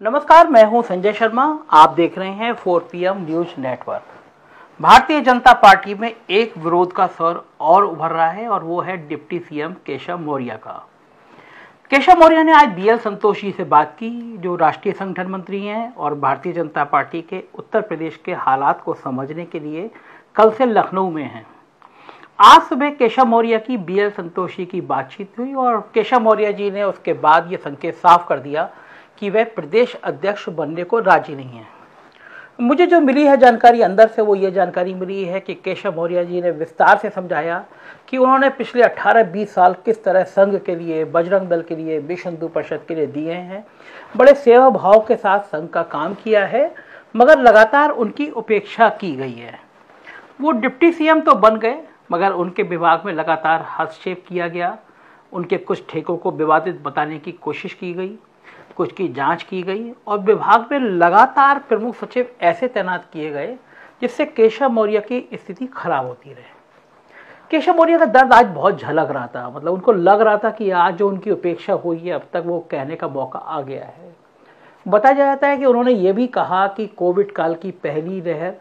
नमस्कार, मैं हूं संजय शर्मा। आप देख रहे हैं 4 PM news network. Bharatiya Janata party में एक विरोध का स्वर और उभर रहा है और वो है डिप्टी सीएम केशव मौर्य का। केशव मौर्य ने आज बीएल संतोषी से बात की, जो राष्ट्रीय संगठन मंत्री हैं और भारतीय जनता पार्टी के उत्तर प्रदेश के हालात को समझने के लिए कल से लखनऊ में हैं। आज सुबह केशव मौर्य की बीएल संतोषी की बातचीत हुई और केशव मौर्य जी ने उसके बाद ये संकेत साफ कर दिया कि वह प्रदेश अध्यक्ष बनने को राजी नहीं है। मुझे जो मिली है जानकारी अंदर से, वो ये जानकारी मिली है कि केशव मौर्य जी ने विस्तार से समझाया कि उन्होंने पिछले 18-20 साल किस तरह संघ के लिए, बजरंग दल के लिए, विश्व हिंदू परिषद के लिए दिए हैं। बड़े सेवा भाव के साथ संघ का काम किया है, मगर लगातार उनकी उपेक्षा की गई है। वो डिप्टी सीएम तो बन गए, मगर उनके विभाग में लगातार हस्तक्षेप किया गया। उनके कुछ ठेकों को विवादित बताने की कोशिश की गई, कुछ की जांच की गई और विभाग में लगातार प्रमुख सचिव ऐसे तैनात किए गए जिससे केशव मौर्य की स्थिति खराब होती रहे। केशव मौर्य का दर्द आज बहुत झलक रहा था, मतलब उनको लग रहा था कि आज जो उनकी उपेक्षा हुई है, अब तक वो कहने का मौका आ गया है। बताया जाता है कि उन्होंने ये भी कहा कि कोविड काल की पहली लहर,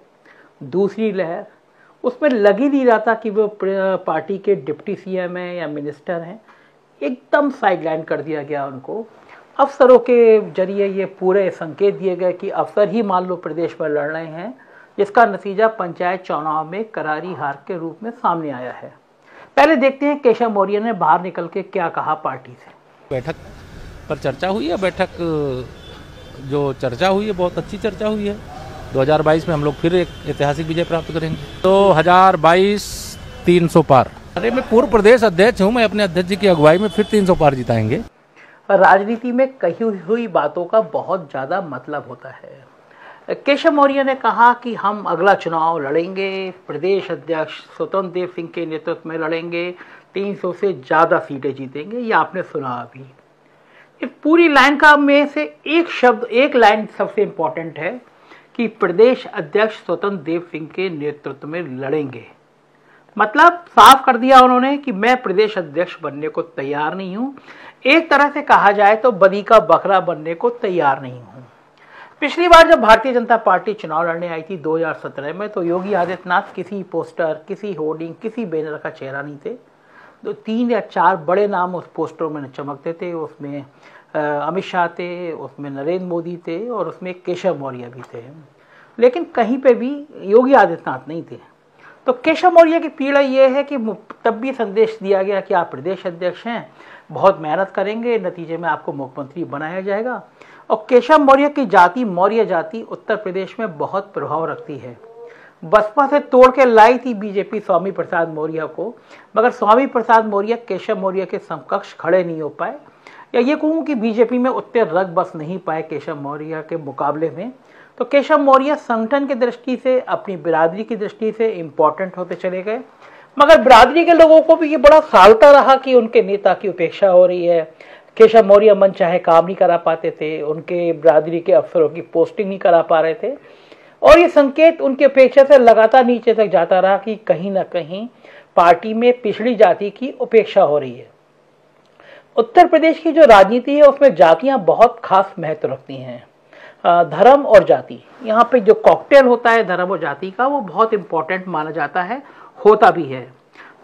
दूसरी लहर, उसमें लग ही नहीं रहा था कि वो पार्टी के डिप्टी सीएम हैं या मिनिस्टर हैं। एकदम साइडलाइन कर दिया गया उनको। अफसरों के जरिए ये पूरे संकेत दिए गए कि अफसर ही मान लो प्रदेश में लड़ रहे हैं, जिसका नतीजा पंचायत चुनाव में करारी हार के रूप में सामने आया है। पहले देखते हैं केशव मौर्य ने बाहर निकल के क्या कहा पार्टी से। बैठक पर चर्चा हुई है। बैठक जो चर्चा हुई है बहुत अच्छी चर्चा हुई है। 2022 में हम लोग फिर एक ऐतिहासिक विजय प्राप्त करेंगे। 2022 300 पार। अरे मैं पूर्व प्रदेश अध्यक्ष हूँ, मैं अपने अध्यक्ष जी की अगुवाई में फिर 300 पार जिताएंगे। राजनीति में कही हुई बातों का बहुत ज़्यादा मतलब होता है। केशव मौर्य ने कहा कि हम अगला चुनाव लड़ेंगे, प्रदेश अध्यक्ष स्वतंत्र देव सिंह के नेतृत्व में लड़ेंगे, 300 से ज़्यादा सीटें जीतेंगे। ये आपने सुना अभी। इस पूरी लाइन का में से एक शब्द, एक लाइन सबसे इम्पोर्टेंट है कि प्रदेश अध्यक्ष स्वतंत्र देव सिंह के नेतृत्व में लड़ेंगे। मतलब साफ कर दिया उन्होंने कि मैं प्रदेश अध्यक्ष बनने को तैयार नहीं हूं। एक तरह से कहा जाए तो बलि का बकरा बनने को तैयार नहीं हूं। पिछली बार जब भारतीय जनता पार्टी चुनाव लड़ने आई थी 2017 में, तो योगी आदित्यनाथ किसी पोस्टर, किसी होर्डिंग, किसी बैनर का चेहरा नहीं थे। तो 3 या 4 बड़े नाम उस पोस्टरों में चमकते थे। उसमें अमित शाह थे, उसमें नरेंद्र मोदी थे और उसमें केशव मौर्य भी थे, लेकिन कहीं पे भी योगी आदित्यनाथ नहीं थे। तो केशव मौर्य की पीड़ा ये है कि तब भी संदेश दिया गया कि आप प्रदेश अध्यक्ष हैं, बहुत मेहनत करेंगे, नतीजे में आपको मुख्यमंत्री बनाया जाएगा। और केशव मौर्य की जाति, मौर्य जाति, उत्तर प्रदेश में बहुत प्रभाव रखती है। बसपा से तोड़ के लाई थी बीजेपी स्वामी प्रसाद मौर्य को, मगर स्वामी प्रसाद मौर्य केशव मौर्य के समकक्ष खड़े नहीं हो पाए, या ये कहूँ कि बीजेपी में उतने रग बस नहीं पाए केशव मौर्य के मुकाबले में। तो केशव मौर्य संगठन की दृष्टि से, अपनी बिरादरी की दृष्टि से इम्पोर्टेंट होते चले गए, मगर बिरादरी के लोगों को भी ये बड़ा सालता रहा कि उनके नेता की उपेक्षा हो रही है। केशव मौर्य मन चाहे काम नहीं करा पाते थे, उनके बिरादरी के अफसरों की पोस्टिंग नहीं करा पा रहे थे, और ये संकेत उनकी अपेक्षा से लगातार नीचे तक जाता रहा कि कहीं ना कहीं पार्टी में पिछड़ी जाति की उपेक्षा हो रही है। उत्तर प्रदेश की जो राजनीति है उसमें जातियां बहुत खास महत्व रखती हैं। धर्म और जाति, यहाँ पे जो कॉकटेल होता है धर्म और जाति का, वो बहुत इंपॉर्टेंट माना जाता है, होता भी है।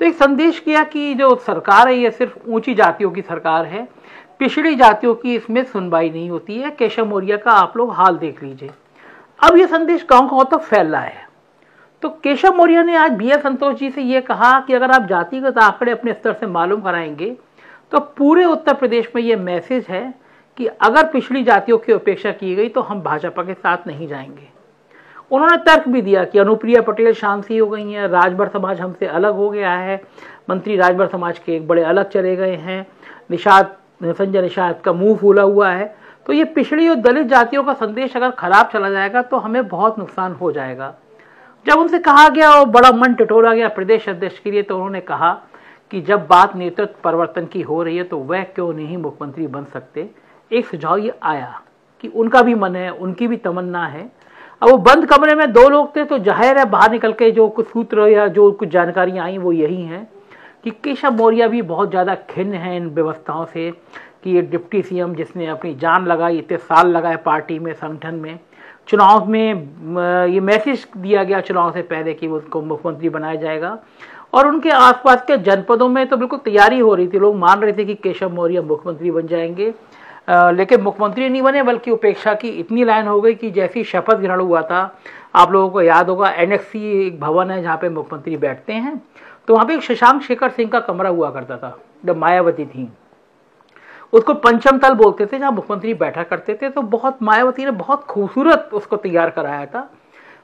तो एक संदेश किया कि जो सरकार है ये सिर्फ ऊंची जातियों की सरकार है, पिछड़ी जातियों की इसमें सुनवाई नहीं होती है। केशव मौर्य का आप लोग हाल देख लीजिए। अब ये संदेश गाँव तक फैल रहा है। तो केशव मौर्य ने आज बीएल संतोष जी से ये कहा कि अगर आप जातिगत आंकड़े अपने स्तर से मालूम कराएंगे तो पूरे उत्तर प्रदेश में ये मैसेज है कि अगर पिछड़ी जातियों की उपेक्षा की गई तो हम भाजपा के साथ नहीं जाएंगे। उन्होंने तर्क भी दिया कि अनुप्रिया पटेल शांति हो गई हैं, राजभर समाज हमसे अलग हो गया है, मंत्री राजभर समाज के एक बड़े अलग चले गए हैं, संजय निषाद का मुंह फूला हुआ है। तो ये पिछड़ी और दलित जातियों का संदेश अगर खराब चला जाएगा तो हमें बहुत नुकसान हो जाएगा। जब उनसे कहा गया और बड़ा मन टटोला गया प्रदेश अध्यक्ष के लिए, तो उन्होंने कहा कि जब बात नेतृत्व परिवर्तन की हो रही है तो वह क्यों नहीं मुख्यमंत्री बन सकते। एक सुझाव ये आया कि उनका भी मन है, उनकी भी तमन्ना है। अब वो बंद कमरे में 2 लोग थे, तो जाहिर है बाहर निकल के जो कुछ सूत्र या जो कुछ जानकारियां आई वो यही हैं कि केशव मौर्य भी बहुत ज़्यादा खिन्न हैं इन व्यवस्थाओं से कि ये डिप्टी सीएम जिसने अपनी जान लगाई, इतने साल लगाए पार्टी में, संगठन में, चुनाव में ये मैसेज दिया गया चुनाव से पहले कि उसको मुख्यमंत्री बनाया जाएगा। और उनके आसपास के जनपदों में तो बिल्कुल तैयारी हो रही थी, लोग मान रहे थे कि केशव मौर्य मुख्यमंत्री बन जाएंगे, लेकिन मुख्यमंत्री नहीं बने, बल्कि उपेक्षा की इतनी लाइन हो गई कि जैसी शपथ ग्रहण हुआ था, आप लोगों को याद होगा एनएक्सी एक भवन है जहाँ पे मुख्यमंत्री बैठते हैं, तो वहाँ पे एक शशांक शेखर सिंह का कमरा हुआ करता था जब मायावती थी, उसको पंचम तल बोलते थे, जहाँ मुख्यमंत्री बैठा करते थे। तो बहुत मायावती ने बहुत खूबसूरत उसको तैयार कराया था।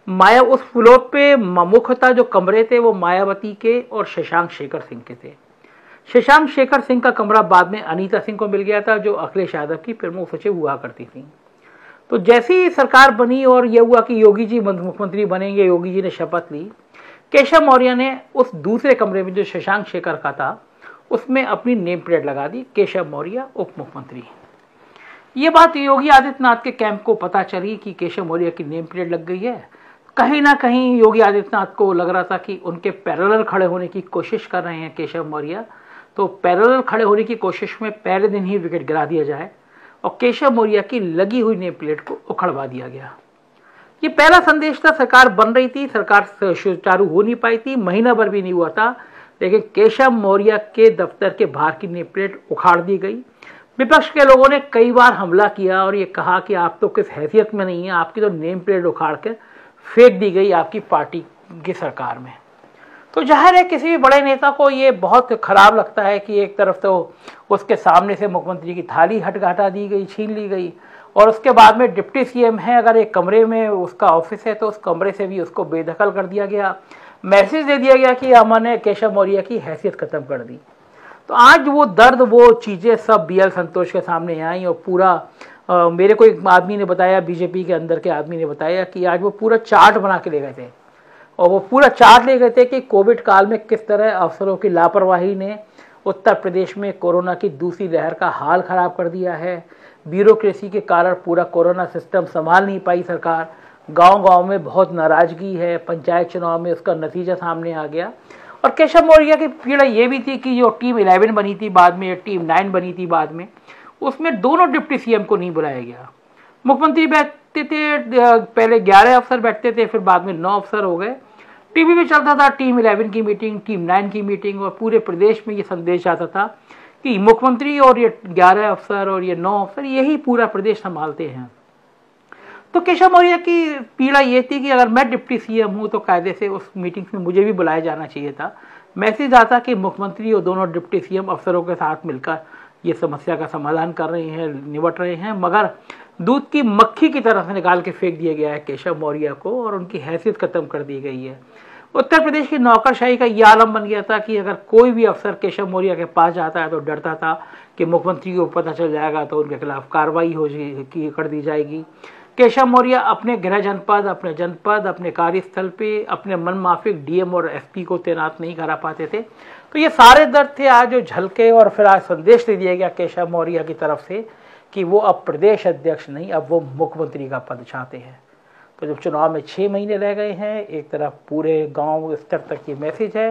माया उस फ्लोर पे मुख्यतः जो कमरे थे वो मायावती के और शशांक शेखर सिंह के थे। शशांक शेखर सिंह का कमरा बाद में अनीता सिंह को मिल गया था, जो अखिलेश यादव की प्रमुख सचिव हुआ करती थी। तो जैसी सरकार बनी और यह हुआ कि योगी जी मुख्यमंत्री बनेंगे, योगी जी ने शपथ ली, केशव मौर्य ने उस दूसरे कमरे में जो शशांक शेखर का था उसमें अपनी नेम प्लेट लगा दी, केशव मौर्य उप मुख्यमंत्री। ये बात योगी आदित्यनाथ के कैंप को पता चली कि केशव मौर्य की नेम प्लेट लग गई है। कहीं ना कहीं योगी आदित्यनाथ को लग रहा था कि उनके पैरेलल खड़े होने की कोशिश कर रहे हैं केशव मौर्य, तो पैरेलल खड़े होने की कोशिश में पहले दिन ही विकेट गिरा दिया जाए और केशव मौर्य की लगी हुई नेम प्लेट को उखड़वा दिया गया। ये पहला संदेश था, सरकार बन रही थी, सरकार सुचारू हो नहीं पाई थी, महीना भर भी नहीं हुआ था, लेकिन केशव मौर्य के दफ्तर के बाहर की नेम प्लेट उखाड़ दी गई। विपक्ष के लोगों ने कई बार हमला किया और ये कहा कि आप तो किस हैसियत में नहीं है, आपकी तो नेम प्लेट उखाड़ के फेंक दी गई आपकी पार्टी की सरकार में। तो जाहिर है किसी भी बड़े नेता को ये बहुत खराब लगता है कि एक तरफ तो उसके सामने से मुख्यमंत्री की थाली हटा दी गई, छीन ली गई, और उसके बाद में डिप्टी सीएम है, अगर एक कमरे में उसका ऑफिस है तो उस कमरे से भी उसको बेदखल कर दिया गया, मैसेज दे दिया गया कि हमने केशव मौर्य की हैसियत खत्म कर दी। तो आज वो दर्द, वो चीज़ें सब बीएल संतोष के सामने आई और पूरा मेरे को एक आदमी ने बताया, बीजेपी के अंदर के आदमी ने बताया कि आज वो पूरा चार्ट बना के ले गए थे, और वो पूरा चार्ट ले गए थे कि कोविड काल में किस तरह अफसरों की लापरवाही ने उत्तर प्रदेश में कोरोना की दूसरी लहर का हाल खराब कर दिया है। ब्यूरोक्रेसी के कारण पूरा कोरोना सिस्टम संभाल नहीं पाई सरकार, गांव-गांव में बहुत नाराजगी है, पंचायत चुनाव में उसका नतीजा सामने आ गया। और केशव मौर्य की पीड़ा ये भी थी कि जो टीम 11 बनी थी बाद में, टीम 9 बनी थी बाद में, उसमें दोनों डिप्टी सीएम को नहीं बुलाया गया। मुख्यमंत्री बैठते थे, पहले 11 अफसर बैठते थे, फिर बाद में 9 अफसर हो गए। टीवी में चलता था टीम 11 की मीटिंग, टीम 9 की मीटिंग, और पूरे प्रदेश में ये संदेश आता था कि मुख्यमंत्री और ये 11 अफसर और ये 9 अफसर यही पूरा प्रदेश संभालते हैं। तो केशव मौर्य की पीड़ा ये थी कि अगर मैं डिप्टी सीएम हूँ तो कायदे से उस मीटिंग में मुझे भी बुलाया जाना चाहिए था। मैसेज आता कि मुख्यमंत्री और दोनों डिप्टी सीएम अफसरों के साथ मिलकर ये समस्या का समाधान कर रहे हैं, निपट रहे हैं, मगर दूध की मक्खी की तरह से निकाल के फेंक दिया गया है केशव मौर्य को और उनकी हैसियत खत्म कर दी गई है। उत्तर प्रदेश की नौकरशाही का यह आलम बन गया था कि अगर कोई भी अफसर केशव मौर्य के पास जाता है तो डरता था कि मुख्यमंत्री को पता चल जाएगा तो उनके खिलाफ कार्रवाई कर दी जाएगी। केशव मौर्य अपने गृह जनपद, अपने कार्यस्थल पे अपने मनमाफिक डीएम और एसपी को तैनात नहीं करा पाते थे। तो ये सारे दर्द थे आज जो झलके, और फिर आज संदेश दे दिया गया केशव मौर्य की तरफ से कि वो अब प्रदेश अध्यक्ष नहीं, अब वो मुख्यमंत्री का पद चाहते हैं। तो जब चुनाव में 6 महीने रह गए हैं, एक तरफ पूरे गांव स्तर तक ये मैसेज है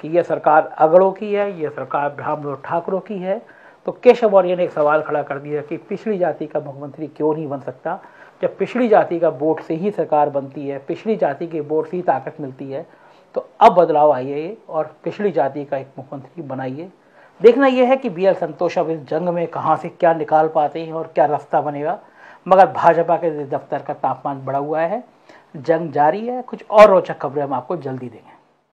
कि यह सरकार अगड़ों की है, यह सरकार ब्राह्मणों ठाकुरों की है। तो केशव मौर्य ने एक सवाल खड़ा कर दिया कि पिछड़ी जाति का मुख्यमंत्री क्यों नहीं बन सकता, जब पिछड़ी जाति का वोट से ही सरकार बनती है, पिछड़ी जाति के वोट से ही ताकत मिलती है। तो अब बदलाव आइए और पिछड़ी जाति का एक मुख्यमंत्री बनाइए। देखना यह है कि बीएल संतोष अब इस जंग में कहां से क्या निकाल पाते हैं और क्या रास्ता बनेगा। मगर भाजपा के दफ्तर का तापमान बढ़ा हुआ है, जंग जारी है। कुछ और रोचक खबरें हम आपको जल्दी देंगे।